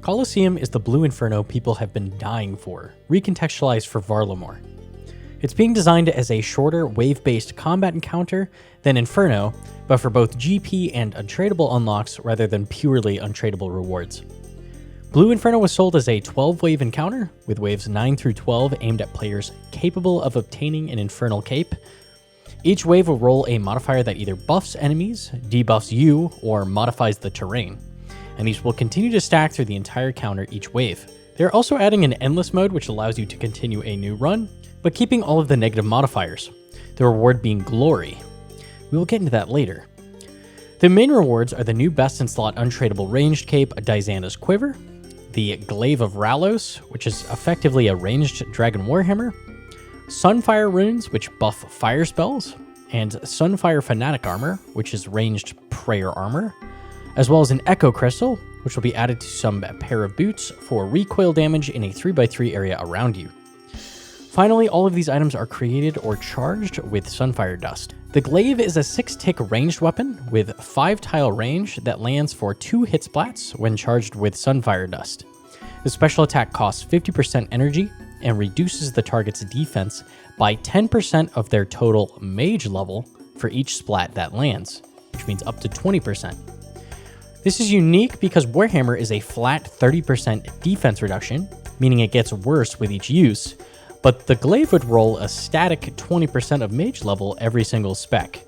Colosseum is the blue Inferno people have been dying for, recontextualized for Varlamore. It's being designed as a shorter, wave-based combat encounter than Inferno, but for both GP and untradeable unlocks rather than purely untradeable rewards. Blue Inferno was sold as a 12-wave encounter, with waves 9 through 12 aimed at players capable of obtaining an Infernal Cape. Each wave will roll a modifier that either buffs enemies, debuffs you, or modifies the terrain, and these will continue to stack through the entire counter each wave. They're also adding an endless mode which allows you to continue a new run, but keeping all of the negative modifiers, the reward being glory. We will get into that later. The main rewards are the new best in slot untradeable ranged cape, Dizana's Quiver, the Glaive of Ralos, which is effectively a ranged Dragon Warhammer, Sunfire runes, which buff fire spells, and Sunfire Fanatic armor, which is ranged prayer armor, as well as an Echo Crystal, which will be added to some pair of boots for recoil damage in a 3x3 area around you. Finally, all of these items are created or charged with Sunfire Dust. The Glaive is a 6-tick ranged weapon with 5-tile range that lands for 2 hit splats when charged with Sunfire Dust. The special attack costs 50% energy and reduces the target's defense by 10% of their total mage level for each splat that lands, which means up to 20%. This is unique because Warhammer is a flat 30% defense reduction, meaning it gets worse with each use, but the Glaive would roll a static 20% of mage level every single spec.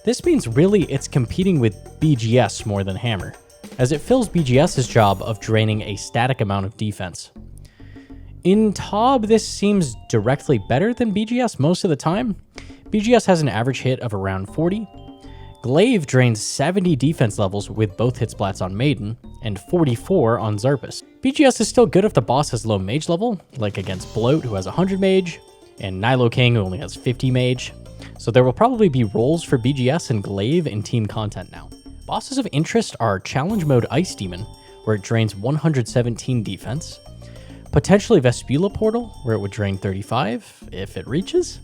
This means really it's competing with BGS more than Hammer, as it fills BGS's job of draining a static amount of defense. In TOB, this seems directly better than BGS most of the time. BGS has an average hit of around 40. Glaive drains 70 defense levels with both hit splats on Maiden, and 44 on Zarpus. BGS is still good if the boss has low mage level, like against Bloat, who has 100 mage, and Niloking, who only has 50 mage. So there will probably be roles for BGS and Glaive in team content now. Bosses of interest are Challenge Mode Ice Demon, where it drains 117 defense, potentially Vespula Portal, where it would drain 35 if it reaches,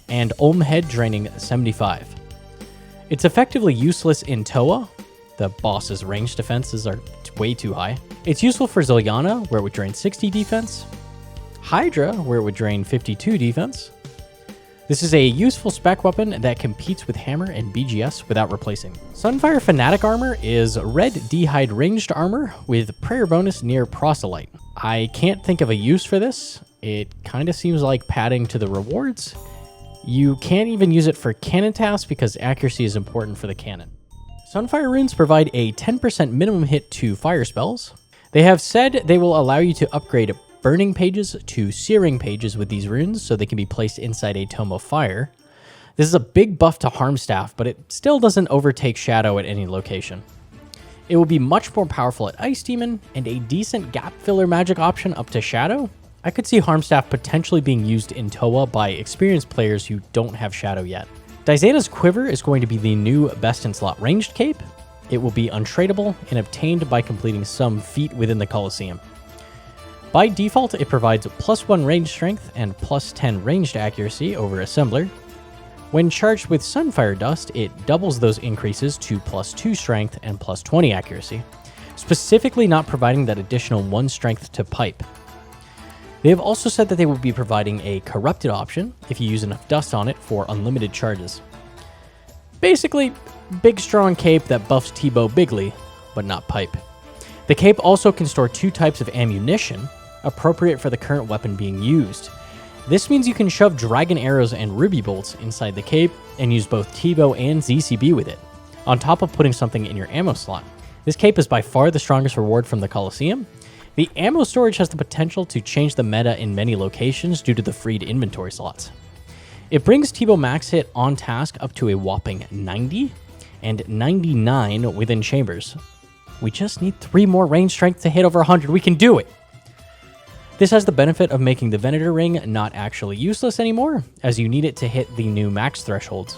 and Olm Head draining 75. It's effectively useless in Toa. The boss's range defenses are way too high. It's useful for Ziliana, where it would drain 60 defense, Hydra, where it would drain 52 defense. This is a useful spec weapon that competes with Hammer and BGS without replacing. Sunfire Fanatic armor is red D'hide ranged armor with prayer bonus near proselyte. I can't think of a use for this. It kind of seems like padding to the rewards. You can't even use it for cannon tasks because accuracy is important for the cannon. Sunfire runes provide a 10% minimum hit to fire spells. They have said they will allow you to upgrade burning pages to searing pages with these runes so they can be placed inside a Tome of Fire. This is a big buff to Harm Staff, but it still doesn't overtake Shadow at any location. It will be much more powerful at Ice Demon and a decent gap filler magic option up to Shadow. I could see Harm Staff potentially being used in Toa by experienced players who don't have Shadow yet. Dizana's Quiver is going to be the new best in slot ranged cape. It will be untradeable and obtained by completing some feat within the Colosseum. By default, it provides +1 range strength and +10 ranged accuracy over Assembler. When charged with Sunfire Dust, it doubles those increases to +2 strength and +20 accuracy, specifically not providing that additional 1 strength to Pipe. They have also said that they will be providing a corrupted option if you use enough dust on it for unlimited charges. Basically, big strong cape that buffs T-Bow bigly, but not Pipe. The cape also can store 2 types of ammunition, appropriate for the current weapon being used. This means you can shove dragon arrows and ruby bolts inside the cape and use both T-Bow and ZCB with it, on top of putting something in your ammo slot. This cape is by far the strongest reward from the Colosseum. The ammo storage has the potential to change the meta in many locations due to the freed inventory slots. It brings T-Bow max hit on task up to a whopping 90 and 99 within chambers. We just need 3 more range strength to hit over 100. We can do it! This has the benefit of making the Venator Ring not actually useless anymore, as you need it to hit the new max thresholds.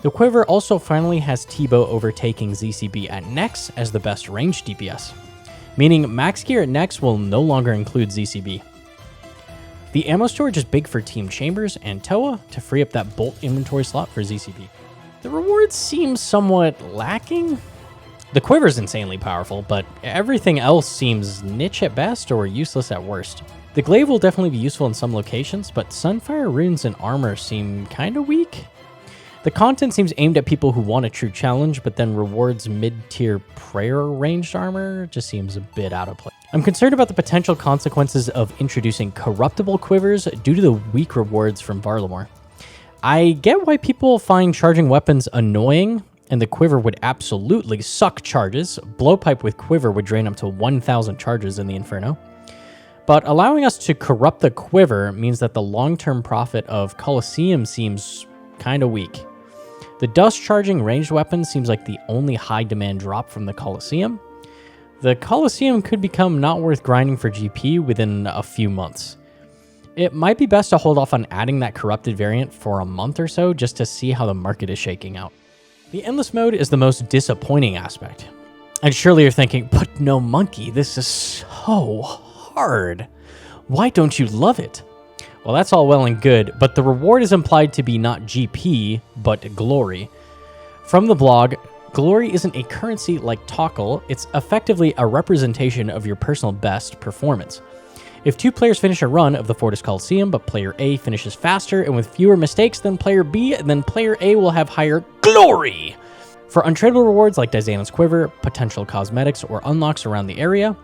The Quiver also finally has T-Bow overtaking ZCB at Nex as the best ranged DPS, meaning max gear at Nex will no longer include ZCB. The ammo storage is big for Team Chambers and Toa to free up that bolt inventory slot for ZCB. The rewards seem somewhat lacking. The Quiver's insanely powerful, but everything else seems niche at best or useless at worst. The Glaive will definitely be useful in some locations, but Sunfire runes and armor seem kinda weak. The content seems aimed at people who want a true challenge, but then rewards mid-tier prayer ranged armor just seems a bit out of place. I'm concerned about the potential consequences of introducing corruptible quivers due to the weak rewards from Varlamore. I get why people find charging weapons annoying, and the Quiver would absolutely suck charges. Blowpipe with Quiver would drain up to 1,000 charges in the Inferno. But allowing us to corrupt the Quiver means that the long-term profit of Colosseum seems kinda weak. The dust charging ranged weapon seems like the only high demand drop from the Colosseum. The Colosseum could become not worth grinding for GP within a few months. It might be best to hold off on adding that corrupted variant for a month or so just to see how the market is shaking out. The endless mode is the most disappointing aspect. And surely you're thinking, but Gnomonkey, this is so hard. Why don't you love it? Well, that's all well and good, but the reward is implied to be not GP, but glory. From the blog, glory isn't a currency like Tokkul, it's effectively a representation of your personal best performance. If two players finish a run of the Fortis Colosseum, but player A finishes faster and with fewer mistakes than player B, then player A will have higher glory. For untradeable rewards like Dizana's Quiver, potential cosmetics, or unlocks around the area,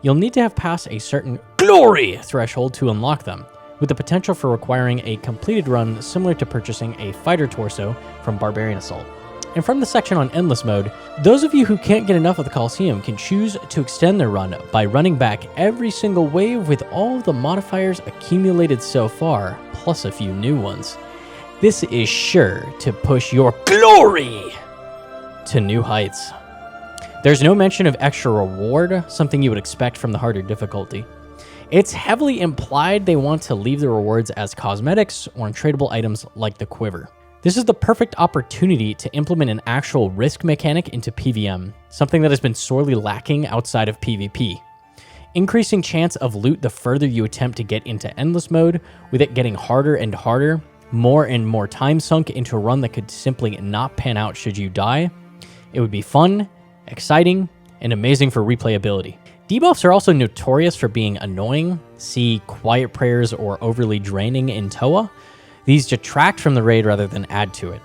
you'll need to have passed a certain glory threshold to unlock them, with the potential for requiring a completed run similar to purchasing a fighter torso from Barbarian Assault. And from the section on Endless Mode, those of you who can't get enough of the Colosseum can choose to extend their run by running back every single wave with all of the modifiers accumulated so far, plus a few new ones. This is sure to push your glory to new heights. There's no mention of extra reward, something you would expect from the harder difficulty. It's heavily implied they want to leave the rewards as cosmetics or untradeable items like the Quiver. This is the perfect opportunity to implement an actual risk mechanic into PvM, something that has been sorely lacking outside of PvP. Increasing chance of loot the further you attempt to get into Endless Mode, with it getting harder and harder, more and more time sunk into a run that could simply not pan out should you die. It would be fun, exciting, and amazing for replayability. Debuffs are also notorious for being annoying. See Quiet Prayers or Overly Draining in Toa. These detract from the raid rather than add to it.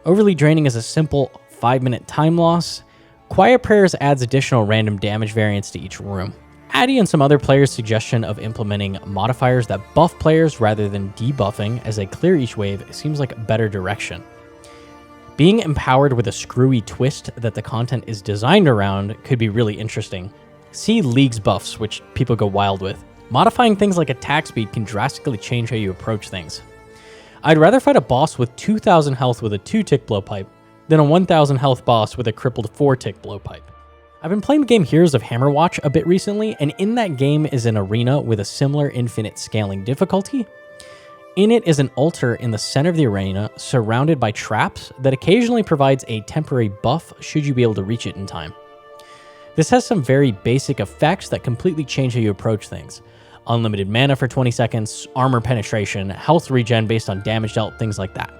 Overly Draining is a simple 5-minute time loss. Quiet Prayers adds additional random damage variants to each room. Addy and some other players' suggestion of implementing modifiers that buff players rather than debuffing as they clear each wave seems like a better direction. Being empowered with a screwy twist that the content is designed around could be really interesting. See League's buffs, which people go wild with. Modifying things like attack speed can drastically change how you approach things. I'd rather fight a boss with 2,000 health with a 2-tick blowpipe than a 1,000 health boss with a crippled 4-tick blowpipe. I've been playing the game Heroes of Hammerwatch a bit recently, and in that game is an arena with a similar infinite scaling difficulty. In it is an altar in the center of the arena, surrounded by traps that occasionally provides a temporary buff should you be able to reach it in time. This has some very basic effects that completely change how you approach things. Unlimited mana for 20 seconds, armor penetration, health regen based on damage dealt, things like that.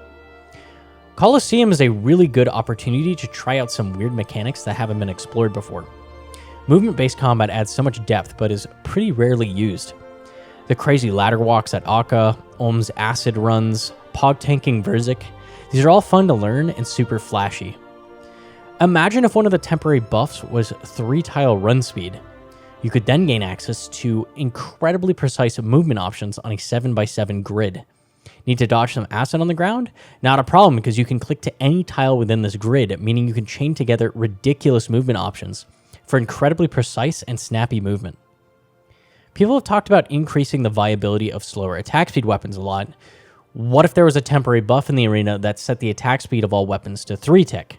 Colosseum is a really good opportunity to try out some weird mechanics that haven't been explored before. Movement-based combat adds so much depth, but is pretty rarely used. The crazy ladder walks at Akka, Ohm's acid runs, pog tanking Verzik, these are all fun to learn and super flashy. Imagine if one of the temporary buffs was 3-tile run speed. You could then gain access to incredibly precise movement options on a 7x7 grid. Need to dodge some acid on the ground? Not a problem, because you can click to any tile within this grid, meaning you can chain together ridiculous movement options for incredibly precise and snappy movement. People have talked about increasing the viability of slower attack speed weapons a lot. What if there was a temporary buff in the arena that set the attack speed of all weapons to 3-tick?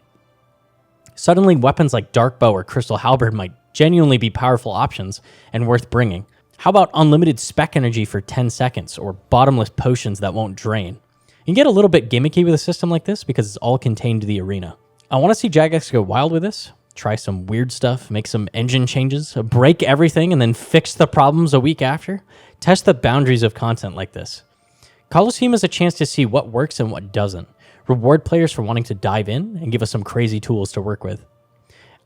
Suddenly, weapons like Dark Bow or Crystal Halberd might genuinely be powerful options and worth bringing. How about unlimited spec energy for 10 seconds, or bottomless potions that won't drain? You can get a little bit gimmicky with a system like this because it's all contained to the arena. I want to see Jagex go wild with this, try some weird stuff, make some engine changes, break everything, and then fix the problems a week after. Test the boundaries of content like this. Colosseum is a chance to see what works and what doesn't. Reward players for wanting to dive in and give us some crazy tools to work with.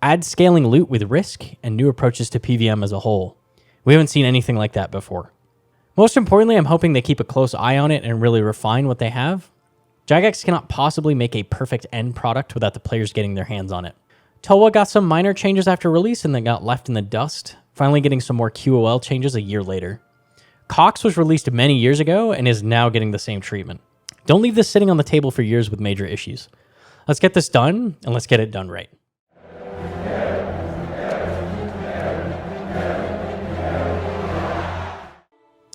add scaling loot with risk, and new approaches to PvM as a whole. We haven't seen anything like that before. Most importantly, I'm hoping they keep a close eye on it and really refine what they have. Jagex cannot possibly make a perfect end product without the players getting their hands on it. Towa got some minor changes after release and then got left in the dust, finally getting some more QOL changes a year later. Cox was released many years ago and is now getting the same treatment. Don't leave this sitting on the table for years with major issues. Let's get this done, and let's get it done right.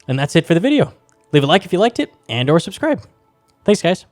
And that's it for the video. Leave a like if you liked it, and or subscribe. Thanks, guys.